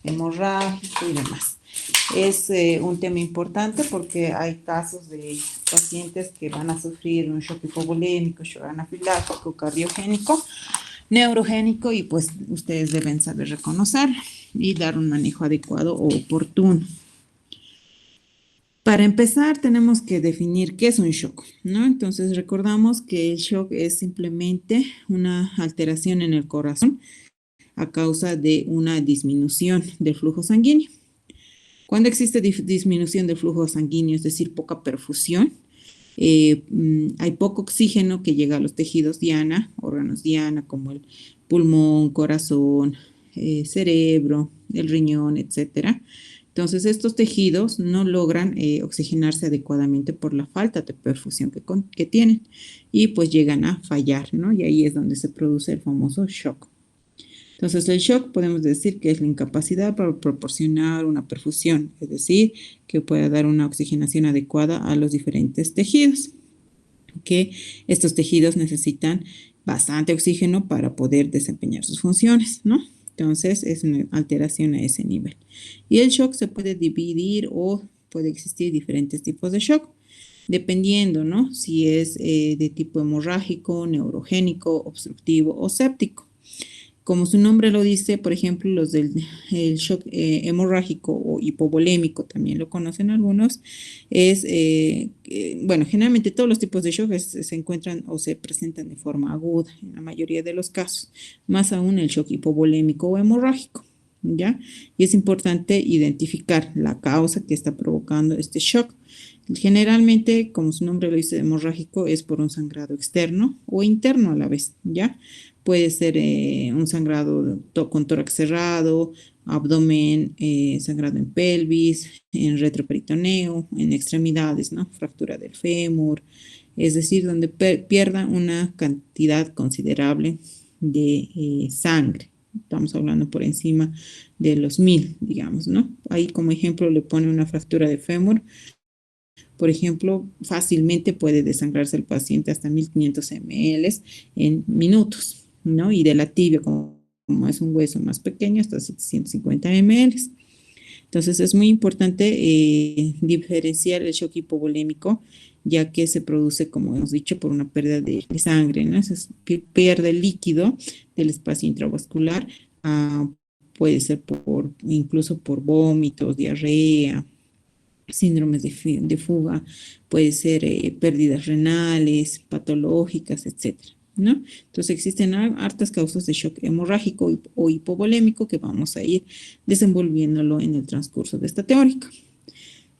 hemorrágico y demás. Es un tema importante porque hay casos de pacientes que van a sufrir un shock hipovolémico, shock anafiláctico, cardiogénico, neurogénico y pues ustedes deben saber reconocer y dar un manejo adecuado o oportuno. Para empezar, tenemos que definir qué es un shock, ¿no? Entonces, recordamos que el shock es simplemente una alteración en el corazón a causa de una disminución del flujo sanguíneo. Cuando existe disminución del flujo sanguíneo, es decir, poca perfusión, hay poco oxígeno que llega a los tejidos diana, órganos diana, como el pulmón, corazón, cerebro, el riñón, etcétera. Entonces, estos tejidos no logran oxigenarse adecuadamente por la falta de perfusión que tienen y pues llegan a fallar, ¿no? Y ahí es donde se produce el famoso shock. Entonces, el shock podemos decir que es la incapacidad para proporcionar una perfusión, es decir, que pueda dar una oxigenación adecuada a los diferentes tejidos, que estos tejidos necesitan bastante oxígeno para poder desempeñar sus funciones, ¿no? Entonces, es una alteración a ese nivel. Y el shock se puede dividir o puede existir diferentes tipos de shock, dependiendo, ¿no? Si es de tipo hemorrágico, neurogénico, obstructivo o séptico. Como su nombre lo dice, por ejemplo, los del el shock hemorrágico o hipovolémico, también lo conocen algunos, es, bueno, generalmente todos los tipos de shock se encuentran o se presentan de forma aguda en la mayoría de los casos, más aún el shock hipovolémico o hemorrágico, ¿ya? Y es importante identificar la causa que está provocando este shock. Generalmente, como su nombre lo dice, hemorrágico es por un sangrado externo o interno a la vez, ¿ya? Puede ser un sangrado con tórax cerrado, abdomen, sangrado en pelvis, en retroperitoneo, en extremidades, ¿no? Fractura del fémur, es decir, donde pierda una cantidad considerable de sangre. Estamos hablando por encima de los 1000, digamos, ¿no? Ahí como ejemplo le pone una fractura de fémur. Por ejemplo, fácilmente puede desangrarse el paciente hasta 1500 ml en minutos, ¿no? Y de la tibia, como es un hueso más pequeño, hasta 750 ml. Entonces, es muy importante diferenciar el shock hipovolémico, ya que se produce, como hemos dicho, por una pérdida de sangre, ¿no? Entonces, pierde el líquido del espacio intravascular, puede ser incluso por vómitos, diarrea, síndromes de fuga, puede ser pérdidas renales, patológicas, etcétera, ¿no? Entonces existen hartas causas de shock hemorrágico o hipovolémico que vamos a ir desenvolviéndolo en el transcurso de esta teórica.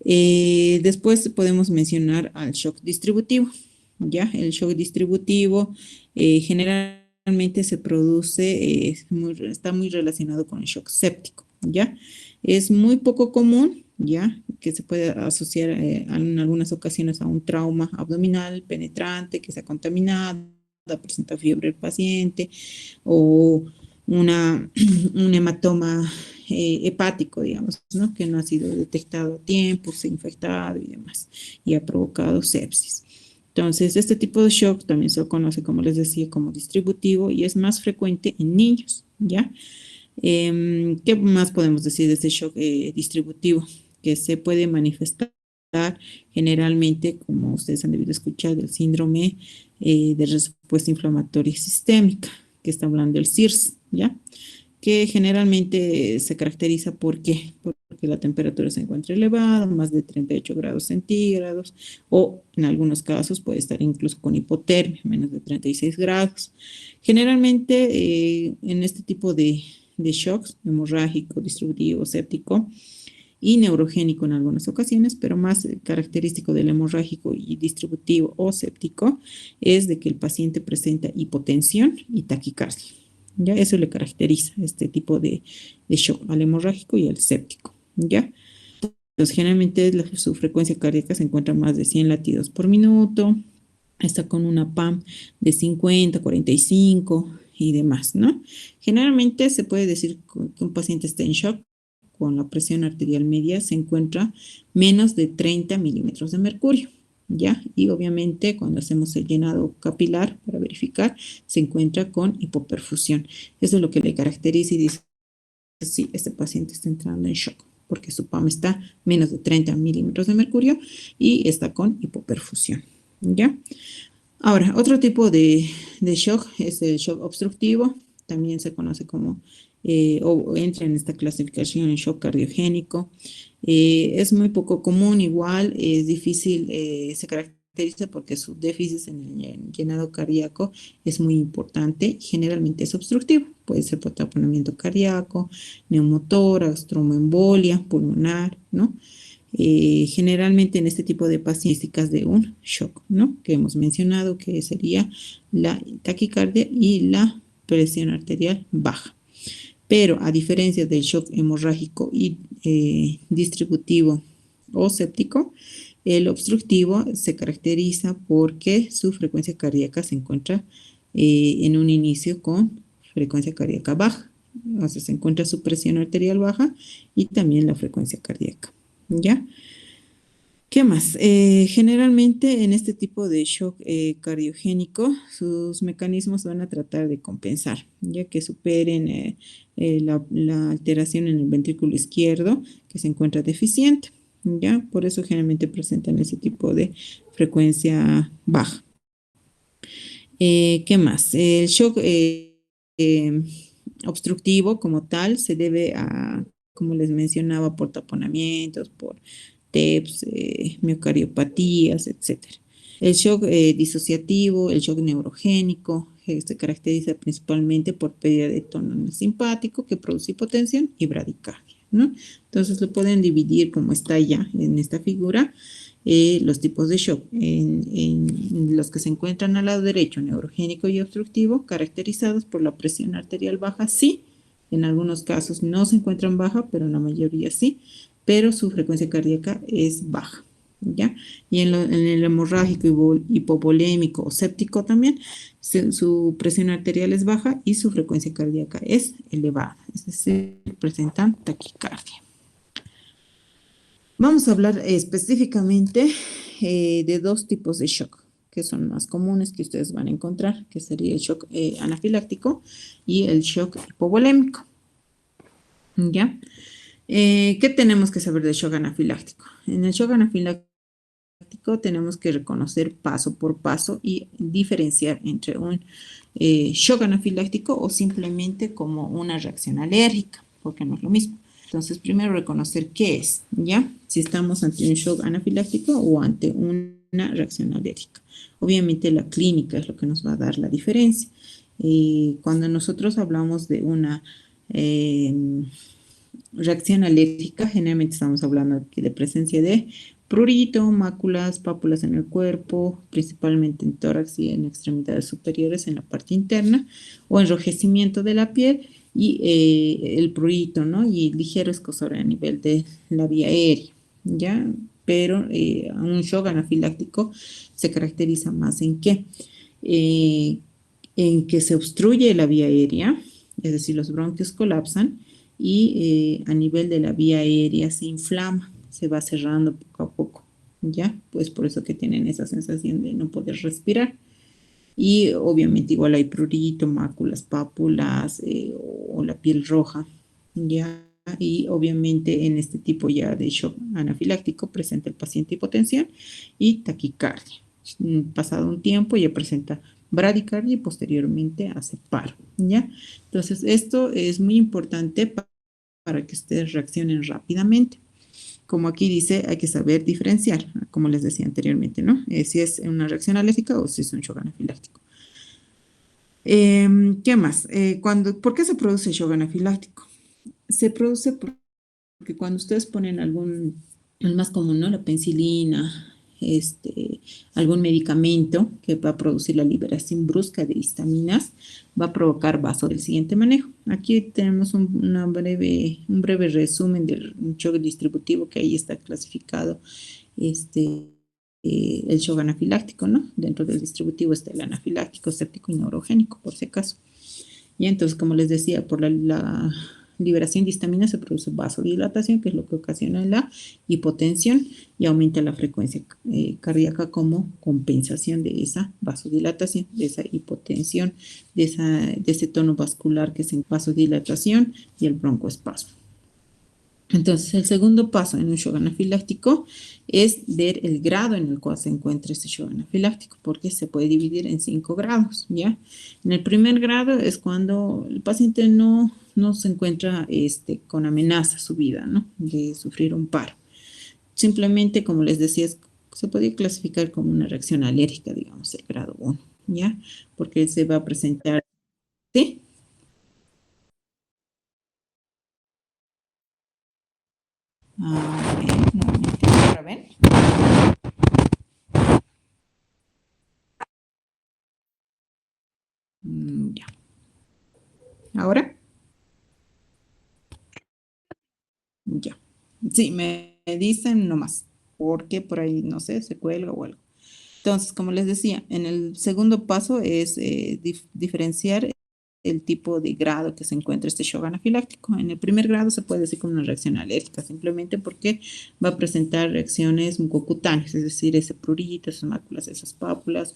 Después podemos mencionar al shock distributivo, ¿ya? El shock distributivo generalmente se produce, está muy relacionado con el shock séptico, ¿ya? Es muy poco común, ¿ya? Que se puede asociar en algunas ocasiones a un trauma abdominal penetrante que se ha contaminado, presenta fiebre el paciente o un hematoma hepático, digamos, ¿no? Que no ha sido detectado a tiempo, se ha infectado y demás, y ha provocado sepsis. Entonces, este tipo de shock también se conoce, como les decía, como distributivo y es más frecuente en niños, ¿ya? ¿Qué más podemos decir de este shock distributivo? Que se puede manifestar generalmente, como ustedes han debido escuchar, del síndrome de respuesta inflamatoria sistémica, que está hablando del SIRS, ¿ya? Que generalmente se caracteriza porque la temperatura se encuentra elevada, más de 38 grados centígrados, o en algunos casos puede estar incluso con hipotermia, menos de 36 grados. Generalmente en este tipo de shocks, hemorrágico, distributivo, séptico y neurogénico en algunas ocasiones, pero más característico del hemorrágico y distributivo o séptico es de que el paciente presenta hipotensión y taquicardia. ¿Ya? Eso le caracteriza este tipo de shock al hemorrágico y al séptico, ¿ya? Entonces, generalmente su frecuencia cardíaca se encuentra más de 100 latidos por minuto, está con una PAM de 50, 45 y demás, ¿no? Generalmente se puede decir que un paciente está en shock con la presión arterial media se encuentra menos de 30 milímetros de mercurio, ¿ya? Y obviamente cuando hacemos el llenado capilar para verificar, se encuentra con hipoperfusión. Eso es lo que le caracteriza y dice sí, este paciente está entrando en shock porque su PAM está menos de 30 milímetros de mercurio y está con hipoperfusión, ¿ya? Ahora, otro tipo de shock es el shock obstructivo, también se conoce como, o entra en esta clasificación en shock cardiogénico. Es muy poco común, igual, es difícil, se caracteriza porque su déficit en el llenado cardíaco es muy importante, generalmente es obstructivo, puede ser por taponamiento cardíaco, neumotórax, tromboembolia pulmonar, ¿no? Generalmente en este tipo de pacientes de un shock, ¿no? Que hemos mencionado que sería la taquicardia y la presión arterial baja. Pero a diferencia del shock hemorrágico y distributivo o séptico, el obstructivo se caracteriza porque su frecuencia cardíaca se encuentra en un inicio con frecuencia cardíaca baja. O sea, se encuentra su presión arterial baja y también la frecuencia cardíaca. ¿Ya? ¿Qué más? Generalmente en este tipo de shock cardiogénico, sus mecanismos van a tratar de compensar, ya que superen la alteración en el ventrículo izquierdo que se encuentra deficiente, ¿ya? Por eso generalmente presentan ese tipo de frecuencia baja. ¿Qué más? El shock eh, obstructivo como tal se debe a, como les mencionaba, por taponamientos, por TEPS, miocardiopatías, etcétera. El shock disociativo, el shock neurogénico, se caracteriza principalmente por pérdida de tono simpático que produce hipotensión y bradicardia, ¿no? Entonces lo pueden dividir como está ya en esta figura, los tipos de shock. En los que se encuentran al lado derecho, neurogénico y obstructivo, caracterizados por la presión arterial baja, sí. En algunos casos no se encuentran baja, pero en la mayoría sí, pero su frecuencia cardíaca es baja, ¿ya? Y en el hemorrágico, hipovolémico o séptico también, su presión arterial es baja y su frecuencia cardíaca es elevada, es decir, presentan taquicardia. Vamos a hablar específicamente de dos tipos de shock que son más comunes que ustedes van a encontrar, que sería el shock anafiláctico y el shock hipovolémico. ¿Ya? ¿Qué tenemos que saber del shock anafiláctico? En el shock anafiláctico tenemos que reconocer paso por paso y diferenciar entre un shock anafiláctico o simplemente como una reacción alérgica, porque no es lo mismo. Entonces, primero reconocer qué es, ¿ya? Si estamos ante un shock anafiláctico o ante una reacción alérgica. Obviamente la clínica es lo que nos va a dar la diferencia. Cuando nosotros hablamos de una reacción alérgica, generalmente estamos hablando aquí de presencia de prurito, máculas, pápulas en el cuerpo, principalmente en tórax y en extremidades superiores en la parte interna, o enrojecimiento de la piel y el prurito, ¿no? Y ligero escozor a nivel de la vía aérea, ¿ya? Pero un shock anafiláctico se caracteriza más eh, en que se obstruye la vía aérea, es decir, los bronquios colapsan y a nivel de la vía aérea se inflama, se va cerrando poco a poco, ¿ya? Pues por eso que tienen esa sensación de no poder respirar. Y obviamente igual hay prurito, máculas, pápulas o la piel roja, ¿ya? Y obviamente en este tipo ya de shock anafiláctico presenta el paciente hipotensión y taquicardia. Pasado un tiempo ya presenta bradicardia y posteriormente hace paro, ¿ya? Entonces esto es muy importante para que ustedes reaccionen rápidamente. Como aquí dice, hay que saber diferenciar, como les decía anteriormente, ¿no? Si es una reacción alérgica o si es un shock anafiláctico. ¿Qué más? ¿Por qué se produce shock anafiláctico? Se produce porque cuando ustedes ponen el más común, ¿no? La penicilina, algún medicamento que va a producir la liberación brusca de histaminas, va a provocar vaso del siguiente manejo. Aquí tenemos un breve resumen del shock distributivo que ahí está clasificado, el shock anafiláctico, ¿no? Dentro del distributivo está el anafiláctico, séptico y neurogénico, por si acaso. Y entonces, como les decía, por liberación de histamina se produce vasodilatación, que es lo que ocasiona la hipotensión y aumenta la frecuencia cardíaca como compensación de esa vasodilatación, de esa hipotensión, de ese tono vascular que es en vasodilatación y el broncoespasmo. Entonces, el segundo paso en un shock anafiláctico es ver el grado en el cual se encuentra este shock anafiláctico, porque se puede dividir en 5 grados, ¿ya? En el primer grado es cuando el paciente no se encuentra con amenaza a su vida, ¿no? De sufrir un paro. Simplemente, como les decía, se puede clasificar como una reacción alérgica, digamos, el grado 1, ¿ya? Porque se va a presentar, ¿sí? Nuevamente, ¿ahora ven? Ya. ¿Ahora? Ya. Sí, me dicen nomás, porque por ahí, no sé, se cuelga o algo. Entonces, como les decía, en el segundo paso es diferenciar el tipo de grado que se encuentra este shock anafiláctico. En el primer grado se puede decir como una reacción alérgica, simplemente porque va a presentar reacciones mucocutáneas, es decir, ese prurito, esas máculas, esas pápulas,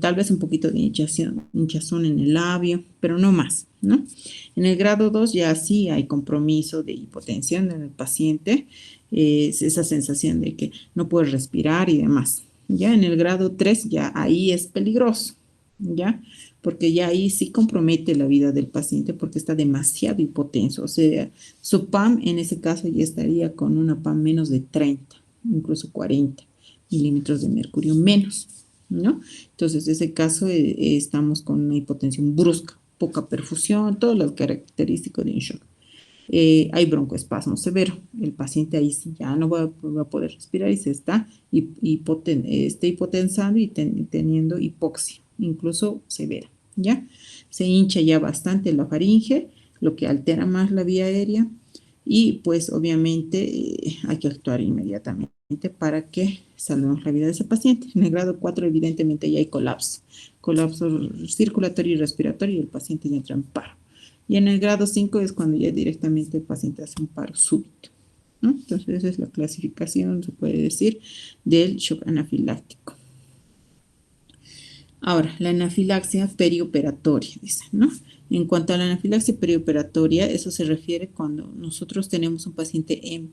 tal vez un poquito de hinchazón en el labio, pero no más, ¿no? En el grado 2 ya sí hay compromiso de hipotensión en el paciente, es esa sensación de que no puede respirar y demás. Ya en el grado 3 ya ahí es peligroso, ¿ya? Porque ya ahí sí compromete la vida del paciente porque está demasiado hipotenso. O sea, su PAM en ese caso ya estaría con una PAM menos de 30, incluso 40 milímetros de mercurio menos, ¿no? Entonces, en ese caso estamos con una hipotensión brusca, poca perfusión, todo lo característico de un shock. Hay broncoespasmo severo. El paciente ahí sí ya no va a poder respirar y se está hipotensando y teniendo hipoxia, incluso severa, ¿ya? Se hincha ya bastante la faringe, lo que altera más la vía aérea y pues obviamente hay que actuar inmediatamente para que salvemos la vida de ese paciente. En el grado 4 evidentemente ya hay colapso circulatorio y respiratorio y el paciente ya entra en paro. Y en el grado 5 es cuando ya directamente el paciente hace un paro súbito, ¿no? Entonces esa es la clasificación, se puede decir, del shock anafiláctico. Ahora, la anafilaxia perioperatoria, dice, ¿no? En cuanto a la anafilaxia perioperatoria, eso se refiere cuando nosotros tenemos un paciente en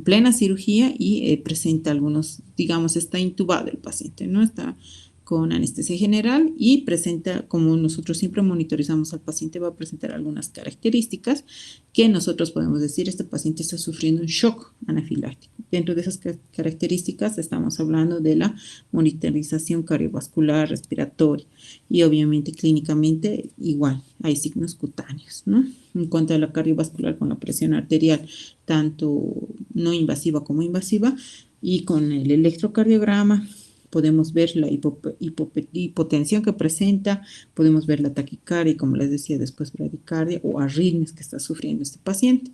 plena cirugía y presenta algunos, digamos, está intubado el paciente, ¿no? Está con anestesia general y presenta, como nosotros siempre monitorizamos al paciente, va a presentar algunas características que nosotros podemos decir, este paciente está sufriendo un shock anafiláctico. Dentro de esas características estamos hablando de la monitorización cardiovascular, respiratoria y obviamente clínicamente igual, hay signos cutáneos, ¿no? En cuanto a la cardiovascular con la presión arterial, tanto no invasiva como invasiva, y con el electrocardiograma podemos ver la hipotensión que presenta, podemos ver la taquicardia y como les decía después bradicardia o arritmias que está sufriendo este paciente.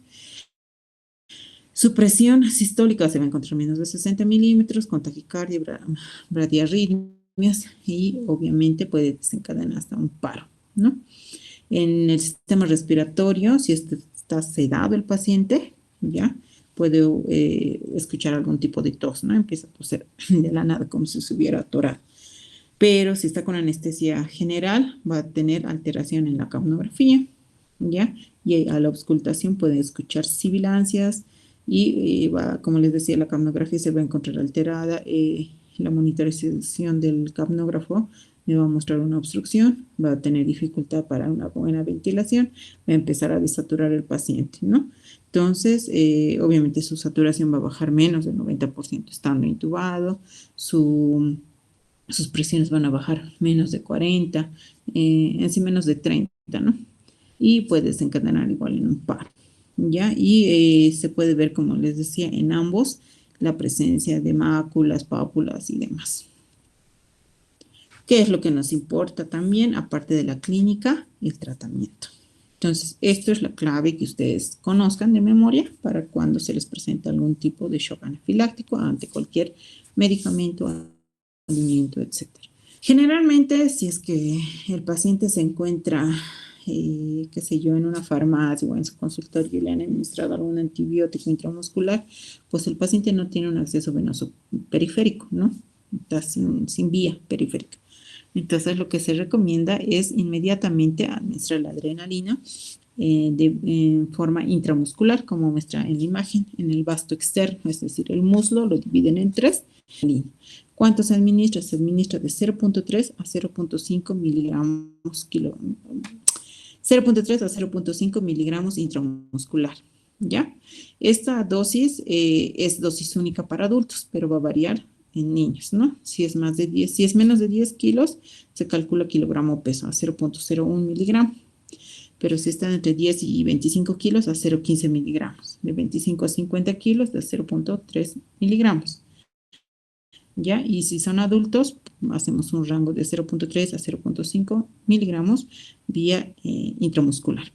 Su presión sistólica se va a encontrar menos de 60 milímetros, con taquicardia, bradiarritmias y obviamente puede desencadenar hasta un paro, ¿no? En el sistema respiratorio, si está sedado el paciente, ya puede escuchar algún tipo de tos, ¿no? Empieza a toser de la nada como si se hubiera atorado. Pero si está con anestesia general, va a tener alteración en la capnografía, ¿ya? Y a la auscultación puede escuchar sibilancias y como les decía, la capnografía se va a encontrar alterada. La monitorización del capnógrafo me va a mostrar una obstrucción, va a tener dificultad para una buena ventilación, va a empezar a desaturar el paciente, ¿no? Entonces, obviamente su saturación va a bajar menos del 90% estando intubado, sus presiones van a bajar menos de 40, en sí menos de 30, ¿no? Y puede desencadenar igual en un paro, ¿ya? Y se puede ver, como les decía, en ambos la presencia de máculas, pápulas y demás. ¿Qué es lo que nos importa también, aparte de la clínica? El tratamiento. Entonces, esto es la clave que ustedes conozcan de memoria para cuando se les presenta algún tipo de shock anafiláctico ante cualquier medicamento, alimento, etc. Generalmente, si es que el paciente se encuentra qué sé yo, en una farmacia o en su consultorio y le han administrado algún antibiótico intramuscular, pues el paciente no tiene un acceso venoso periférico, ¿no? Está sin vía periférica. Entonces, lo que se recomienda es inmediatamente administrar la adrenalina en forma intramuscular, como muestra en la imagen, en el vasto externo, es decir, el muslo lo dividen en tres. ¿Cuánto se administra? Se administra de 0.3 a 0.5 miligramos 0.3 a 0.5 miligramos intramuscular. ¿Ya? Esta dosis es dosis única para adultos, pero va a variar en niños, ¿no? Si es más de 10, si es menos de 10 kilos, se calcula kilogramo peso a 0.01 miligramos. Pero si están entre 10 y 25 kilos, a 0.15 miligramos. De 25 a 50 kilos, de 0.3 miligramos. ¿Ya? Y si son adultos, hacemos un rango de 0.3 a 0.5 miligramos vía intramuscular.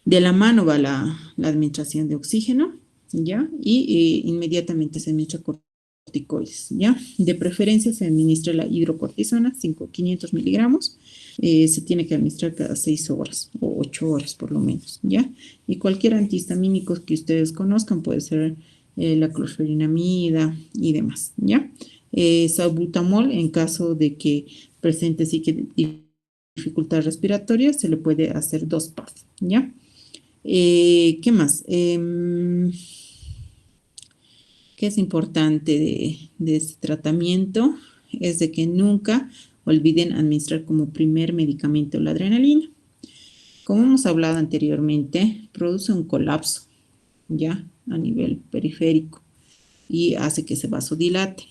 De la mano va la administración de oxígeno, ¿ya? Y inmediatamente se administra corticoides, ¿ya? De preferencia se administra la hidrocortisona, 500 miligramos. Se tiene que administrar cada 6 horas o 8 horas por lo menos, ¿ya? Y cualquier antihistamínico que ustedes conozcan, puede ser la clorferinamida y demás, ¿ya? Salbutamol, en caso de que presente sí que dificultad respiratoria, se le puede hacer 2 PAF, ¿ya? ¿Qué más? ¿Qué es importante de este tratamiento? Es de que nunca olviden administrar como primer medicamento la adrenalina. Como hemos hablado anteriormente, produce un colapso, ¿ya? A nivel periférico y hace que se vasodilate,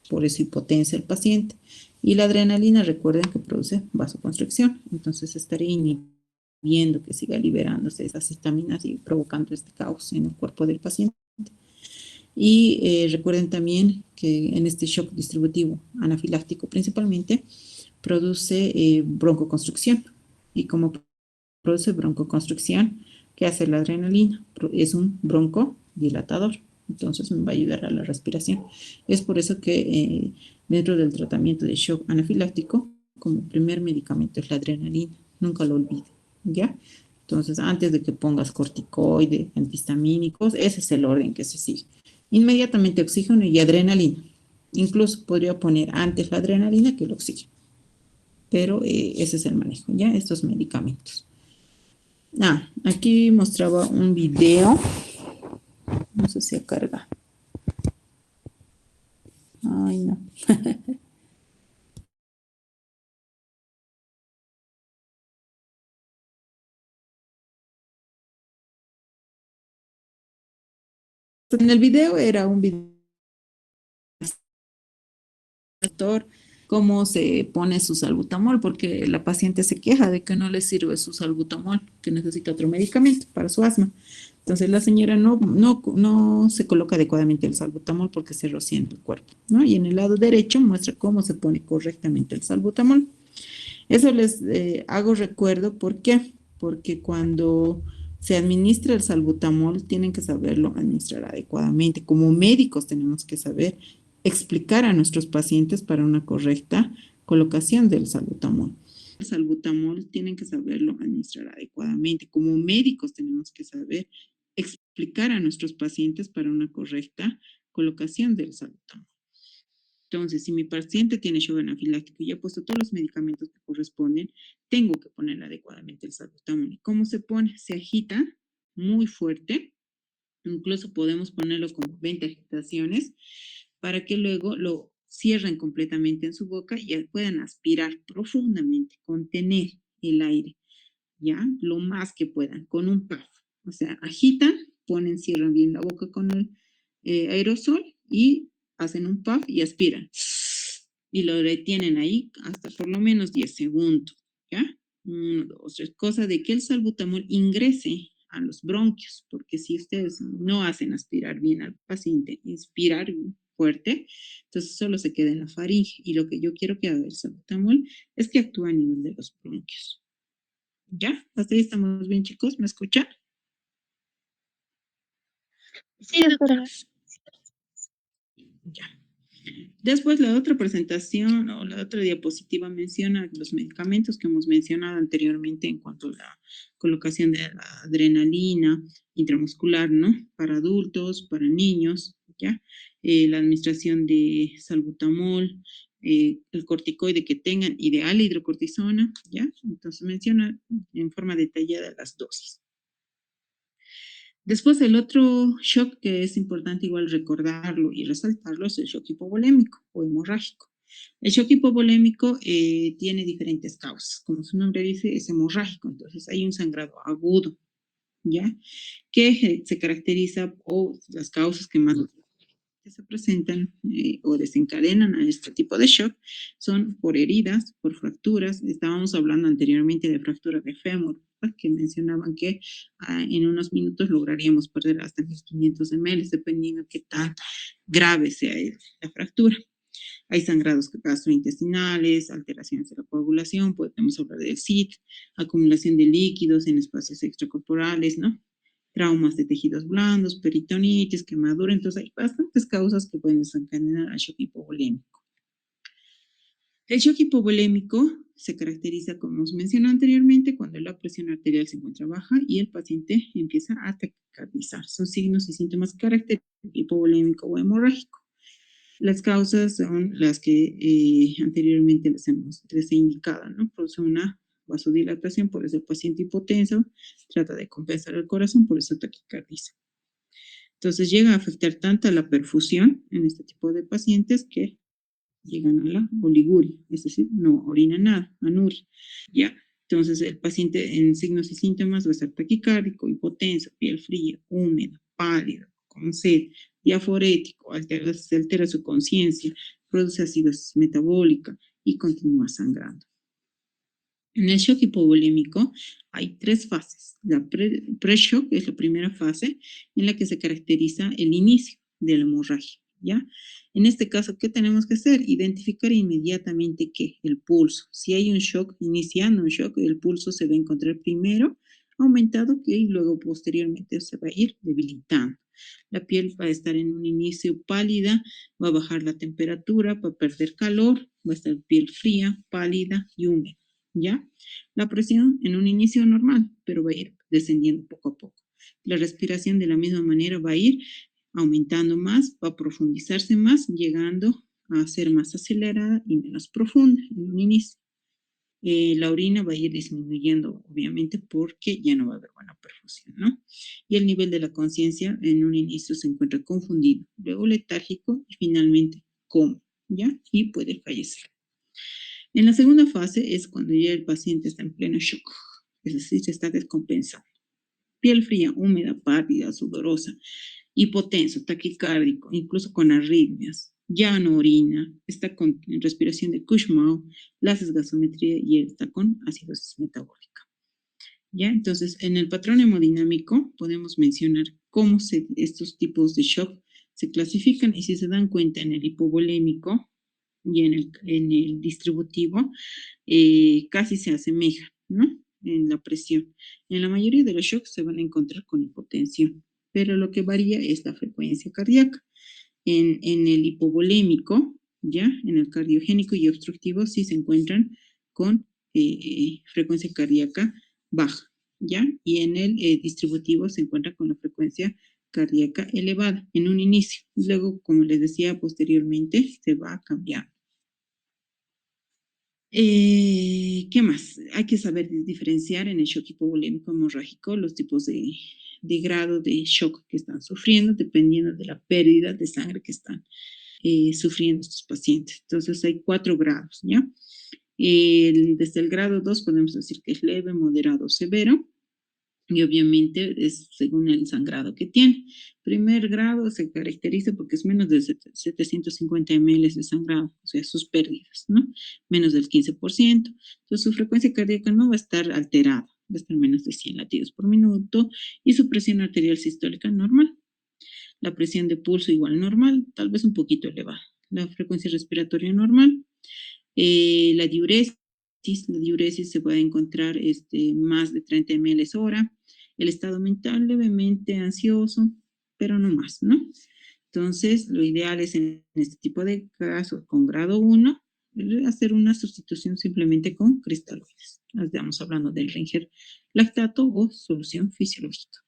por eso hipotensa el paciente. Y la adrenalina, recuerden que produce vasoconstricción, entonces estaría inhibiendo que siga liberándose esas hitaminas y provocando este caos en el cuerpo del paciente. Y recuerden también que en este shock distributivo anafiláctico principalmente produce broncoconstricción. Y como produce broncoconstricción, ¿qué hace la adrenalina? Es un broncodilatador. Entonces me va a ayudar a la respiración. Es por eso que dentro del tratamiento de shock anafiláctico, como primer medicamento es la adrenalina. Nunca lo olviden, ¿ya? Entonces, antes de que pongas corticoide, antihistamínicos, ese es el orden que se sigue. Inmediatamente oxígeno y adrenalina. Incluso podría poner antes la adrenalina que el oxígeno. Pero ese es el manejo, ¿ya? Estos medicamentos. Aquí mostraba un video. No sé si carga. Ay, no. En el video era un video cómo se pone su salbutamol, porque la paciente se queja de que no le sirve su salbutamol, que necesita otro medicamento para su asma. Entonces la señora no se coloca adecuadamente el salbutamol porque se rocía en el cuerpo, ¿no? Y en el lado derecho muestra cómo se pone correctamente el salbutamol. Eso les hago recuerdo, ¿por qué? Porque cuando se administra el salbutamol, tienen que saberlo administrar adecuadamente. Como médicos tenemos que saber explicar a nuestros pacientes para una correcta colocación del salbutamol. El salbutamol tienen que saberlo administrar adecuadamente. Como médicos tenemos que saber explicar a nuestros pacientes para una correcta colocación del salbutamol. Entonces, si mi paciente tiene shock anafiláctico y he puesto todos los medicamentos que corresponden, tengo que ponerle adecuadamente el salbutamol. ¿Y cómo se pone? Se agita muy fuerte. Incluso podemos ponerlo como 20 agitaciones para que luego lo cierren completamente en su boca y puedan aspirar profundamente, contener el aire, ¿ya? Lo más que puedan, con un puff. O sea, agitan, ponen, cierran bien la boca con el aerosol y hacen un puff y aspiran. Y lo retienen ahí hasta por lo menos 10 segundos, ¿ya? 1, 2, 3. Cosa de que el salbutamol ingrese a los bronquios, porque si ustedes no hacen aspirar bien al paciente, inspirar fuerte, entonces solo se queda en la faringe. Y lo que yo quiero que haga el salbutamol es que actúe a nivel de los bronquios. ¿Ya? ¿Hasta ahí estamos bien, chicos? ¿Me escuchan? Sí, doctora. Ya. Después la otra presentación o la otra diapositiva menciona los medicamentos que hemos mencionado anteriormente en cuanto a la colocación de la adrenalina intramuscular, ¿no? Para adultos, para niños, ¿ya? La administración de salbutamol, el corticoide que tengan, ideal hidrocortisona, ¿ya? Entonces menciona en forma detallada las dosis. Después, el otro shock que es importante igual recordarlo y resaltarlo es el shock hipovolémico o hemorrágico. El shock hipovolémico tiene diferentes causas. Como su nombre dice, es hemorrágico. Entonces, hay un sangrado agudo, ¿ya? Que se caracteriza, o las causas que más que se presentan o desencadenan a este tipo de shock son por heridas, por fracturas. Estábamos hablando anteriormente de fractura de fémur, ¿verdad? Que mencionaban que en unos minutos lograríamos perder hasta 1500 ml, dependiendo qué tan grave sea la fractura. Hay sangrados gastrointestinales, alteraciones de la coagulación, podemos hablar del SIT, acumulación de líquidos en espacios extracorporales, ¿no? Traumas de tejidos blandos, peritonitis, quemadura. Entonces hay bastantes causas que pueden desencadenar al shock hipovolémico. El shock hipovolémico se caracteriza, como os mencioné anteriormente, cuando la presión arterial se encuentra baja y el paciente empieza a taquicardizar. Son signos y síntomas característicos hipovolémico o hemorrágico. Las causas son las que anteriormente les he indicado, ¿no? Produce una vasodilatación, por eso el paciente hipotenso trata de compensar el corazón, por eso taquicardiza. Entonces llega a afectar tanto a la perfusión en este tipo de pacientes que llegan a la oliguria, es decir, no orina nada, anuria, ¿ya? Entonces el paciente en signos y síntomas va a estar taquicárdico, hipotenso, piel fría, húmeda, pálido, con sed, diaforético, se altera su conciencia, produce acidosis metabólica y continúa sangrando. En el shock hipovolémico hay tres fases. La pre-shock es la primera fase en la que se caracteriza el inicio de la hemorragia, ¿ya? En este caso, ¿qué tenemos que hacer? Identificar inmediatamente que el pulso. Si hay un shock, iniciando un shock, el pulso se va a encontrar primero aumentado y luego posteriormente se va a ir debilitando. La piel va a estar en un inicio pálida, va a bajar la temperatura, va a perder calor, va a estar piel fría, pálida y húmeda. ¿Ya? La presión en un inicio normal, pero va a ir descendiendo poco a poco. La respiración de la misma manera va a ir aumentando más, va a profundizarse más, llegando a ser más acelerada y menos profunda en un inicio. La orina va a ir disminuyendo, obviamente, porque ya no va a haber buena perfusión, ¿no? Y el nivel de la conciencia en un inicio se encuentra confundido, luego letárgico y finalmente coma, ¿ya? Y puede fallecer. En la segunda fase es cuando ya el paciente está en pleno shock, es decir, se está descompensando. Piel fría, húmeda, pálida, sudorosa, hipotenso, taquicárdico, incluso con arritmias. Ya no orina, está con respiración de Kussmaul, le haces gasometría y él está con acidosis metabólica. ¿Ya? Entonces, en el patrón hemodinámico podemos mencionar cómo estos tipos de shock se clasifican y si se dan cuenta en el hipovolémico, y en el distributivo casi se asemeja, ¿no? En la presión. En la mayoría de los shocks se van a encontrar con hipotensión, pero lo que varía es la frecuencia cardíaca. En el hipovolémico, ¿ya? En el cardiogénico y obstructivo sí se encuentran con frecuencia cardíaca baja, ¿ya? Y en el distributivo se encuentra con la frecuencia cardíaca elevada en un inicio. Luego, como les decía, posteriormente se va cambiando. ¿Qué más? Hay que saber diferenciar en el shock hipovolémico hemorrágico los tipos de grado de shock que están sufriendo dependiendo de la pérdida de sangre que están sufriendo estos pacientes. Entonces hay 4 grados, ¿ya? Desde el grado 2 podemos decir que es leve, moderado, severo. Y obviamente es según el sangrado que tiene. Primer grado se caracteriza porque es menos de 750 ml de sangrado, o sea, sus pérdidas, ¿no? Menos del 15%. Entonces su frecuencia cardíaca no va a estar alterada, va a estar menos de 100 latidos por minuto y su presión arterial sistólica normal. La presión de pulso igual normal, tal vez un poquito elevada. La frecuencia respiratoria normal. La diuresis se puede encontrar más de 30 ml hora. El estado mental levemente ansioso, pero no más, ¿no? Entonces, lo ideal es en este tipo de casos con grado 1 hacer una sustitución simplemente con cristaloides. Estamos hablando del Ringer lactato o solución fisiológica.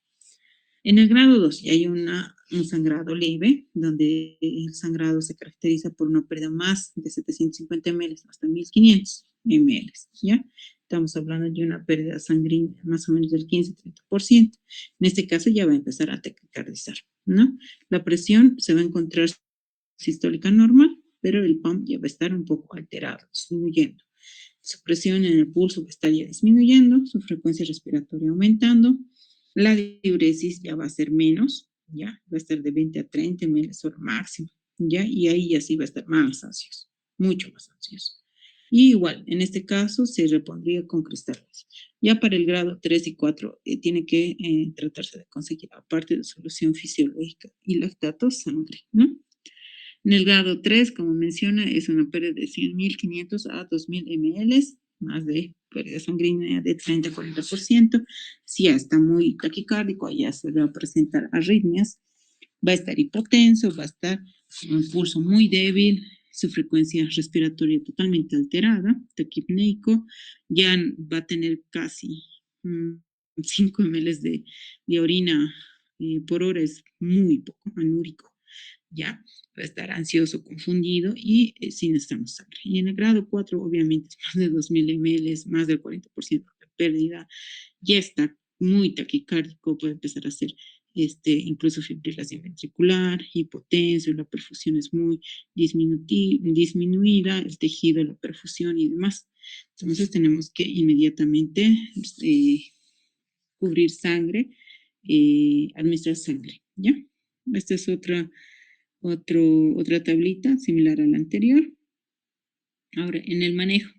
En el grado 2 ya hay un sangrado leve, donde el sangrado se caracteriza por una pérdida más de 750 ml hasta 1500 ml, ¿ya? Estamos hablando de una pérdida sanguínea más o menos del 15-30%. En este caso ya va a empezar a taquicardizar, ¿no? La presión se va a encontrar sistólica normal, pero el pump ya va a estar un poco alterado, disminuyendo. Su presión en el pulso va a estar ya disminuyendo, su frecuencia respiratoria aumentando, la diuresis ya va a ser menos, ya va a estar de 20 a 30 ml hora máximo, ya, y ahí ya sí va a estar más ansioso, mucho más ansioso. Y igual, en este caso se repondría con cristales. Ya para el grado 3 y 4 tiene que tratarse de conseguir, aparte de solución fisiológica y lactato, sangre, ¿no? En el grado 3, como menciona, es una pérdida de 100.500 a 2.000 ml, más de pérdida sanguínea de 30-40%. Si ya está muy taquicárdico, ya se va a presentar arritmias, va a estar hipotenso, va a estar con un pulso muy débil, su frecuencia respiratoria totalmente alterada, taquipneico, ya va a tener casi 5 ml de orina por hora, es muy poco, anúrico, ya va a estar ansioso, confundido y sin estamos sangre. Y en el grado 4, obviamente, es más de 2.000 ml, más del 40% de pérdida, ya está muy taquicárdico, puede empezar a hacer incluso fibrilación ventricular, hipotenso, la perfusión es muy disminuida, el tejido, la perfusión y demás. Entonces tenemos que inmediatamente cubrir sangre, administrar sangre, ¿ya? Esta es otra tablita similar a la anterior. Ahora, en el manejo.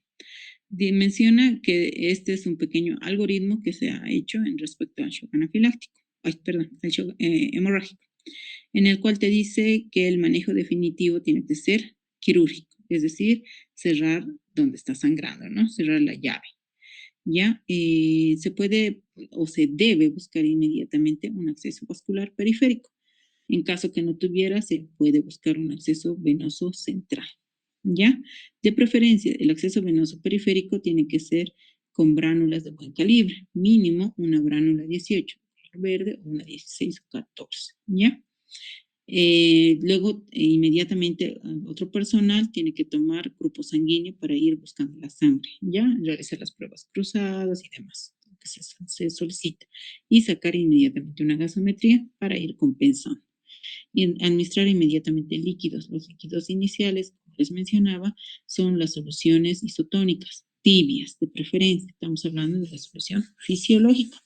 Menciona que este es un pequeño algoritmo que se ha hecho en respecto al shock anafiláctico, al shock hemorrágico, en el cual te dice que el manejo definitivo tiene que ser quirúrgico, es decir, cerrar donde está sangrando, ¿no? Cerrar la llave. ¿Ya? Se puede o se debe buscar inmediatamente un acceso vascular periférico. En caso que no tuviera, se puede buscar un acceso venoso central, ¿ya? De preferencia, el acceso venoso periférico tiene que ser con bránulas de buen calibre, mínimo una bránula 18, verde, o una 16 o 14, ¿ya? Luego, inmediatamente, otro personal tiene que tomar grupo sanguíneo para ir buscando la sangre, ¿ya? Realizar las pruebas cruzadas y demás, que se solicita. Y sacar inmediatamente una gasometría para ir compensando. Y administrar inmediatamente líquidos. Los líquidos iniciales, como les mencionaba, son las soluciones isotónicas, tibias de preferencia. Estamos hablando de la solución fisiológica,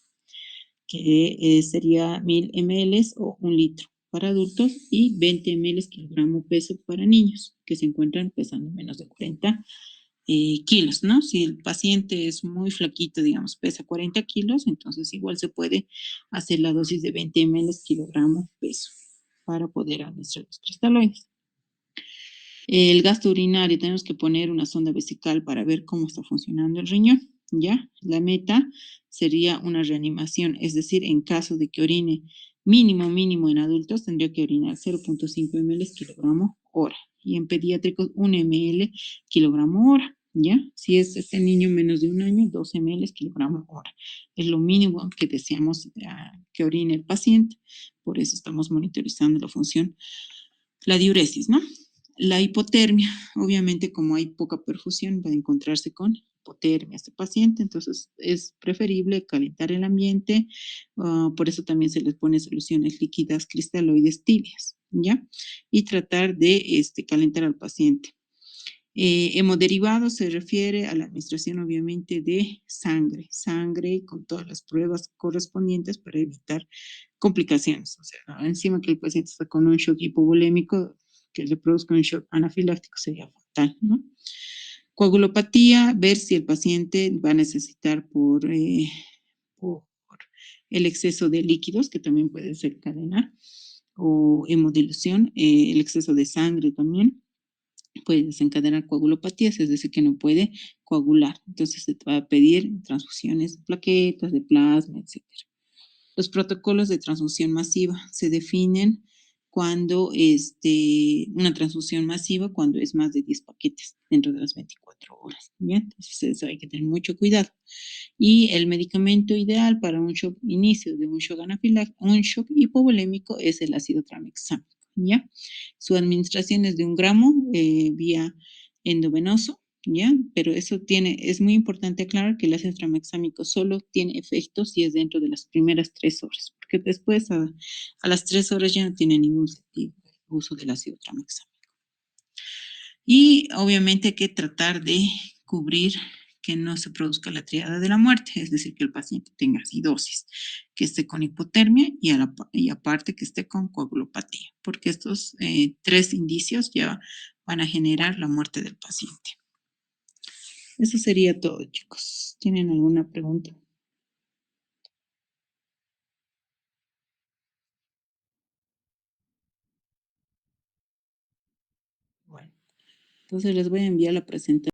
que sería 1.000 ml o 1 litro para adultos y 20 ml kilogramo peso para niños que se encuentran pesando menos de 40 kilos, ¿no? Si el paciente es muy flaquito, digamos, pesa 40 kilos, entonces igual se puede hacer la dosis de 20 ml kilogramo peso para poder administrar los cristaloides. El gasto urinario, tenemos que poner una sonda vesical para ver cómo está funcionando el riñón, ¿ya? La meta sería una reanimación, es decir, en caso de que orine mínimo en adultos, tendría que orinar 0.5 ml kilogramo hora y en pediátricos 1 ml kilogramo hora, ¿ya? Si es este niño menos de un año, 2 ml kilogramo hora. Es lo mínimo que deseamos que orine el paciente, por eso estamos monitorizando la función, la diuresis, ¿no? La hipotermia, obviamente como hay poca perfusión, va a encontrarse con hipotermia este paciente, entonces es preferible calentar el ambiente, por eso también se les pone soluciones líquidas cristaloides tibias, ¿ya? Y tratar de calentar al paciente. Hemoderivado se refiere a la administración obviamente de sangre con todas las pruebas correspondientes para evitar complicaciones. O sea, encima que el paciente está con un shock hipovolémico, que le produzca un shock anafiláctico sería fatal, ¿no? Coagulopatía, ver si el paciente va a necesitar por el exceso de líquidos, que también puede desencadenar, o hemodilución, el exceso de sangre también puede desencadenar coagulopatías, es decir, que no puede coagular. Entonces se te va a pedir transfusiones de plaquetas, de plasma, etc. Los protocolos de transfusión masiva se definen cuando una transfusión masiva cuando es más de 10 paquetes dentro de las 24 horas. ¿Ya? Entonces eso hay que tener mucho cuidado. Y el medicamento ideal para un shock inicio de un shock anafiláctico, un shock hipovolémico es el ácido tranexámico. ¿Ya? Su administración es de 1 gramo vía endovenoso, ¿ya? Pero es muy importante aclarar que el ácido tranexámico solo tiene efecto si es dentro de las primeras 3 horas, porque después a las 3 horas ya no tiene ningún sentido el uso del ácido tranexámico. Y obviamente hay que tratar de cubrir que no se produzca la triada de la muerte, es decir, que el paciente tenga acidosis, que esté con hipotermia y aparte que esté con coagulopatía, porque estos 3 indicios ya van a generar la muerte del paciente. Eso sería todo, chicos. ¿Tienen alguna pregunta? Bueno, entonces les voy a enviar la presentación.